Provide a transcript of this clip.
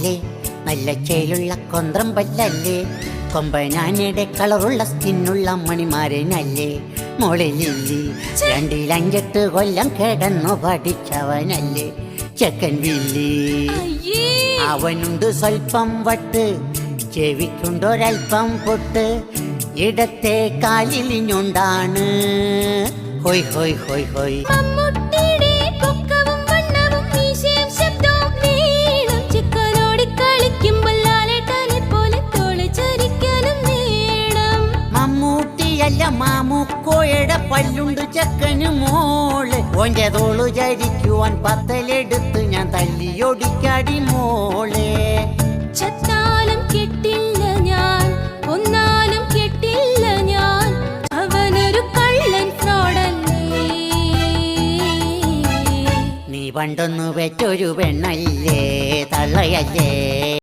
മോളല്ലേ, നല്ല ചേലുള്ള കൊന്ത്രം പല്ലല്ലേ, കൊമ്പനാനയുടെ കളറുള്ള സ്കിന്നുള്ള മണിമാരനല്ലേ, മോളെ ലില്ലി 2-5 കൊല്ലം കിടന്നു പഠിച്ചവനല്ലേ ചെക്കൻ വില്ലി. അവനുണ്ട് സ്വൽപ്പം വട്ട്, ചെവിക്കുണ്ടൊരൽപ്പം പൊട്ട്, ഇടത്തെ കാലിലിഞ്ഞുണ്ടാണ് ഹൊയ് ഹൊയ് ഹൊയ് ഹൊയ്. മമ്മൂട്ടിയല്ല മാമുക്കോയുടെ പല്ലുണ്ട് ചെക്കന് മോള്, ഓന്റെ തോളു ചരിക്കുവാൻ പത്തലെടുത്ത് ഞാൻ തല്ലിയൊടിക്കാടി മോളെ. ചത്താലും കെട്ടില്ല ഞാൻ, ഒന്നാലും കെട്ടില്ല ഞാൻ, അവനൊരു കള്ളൻ ഫ്രോഡല്ലേ. നീ പണ്ടൊന്നു വെച്ചൊരു പെണ്ണല്ലേ, തള്ളയല്ലേ.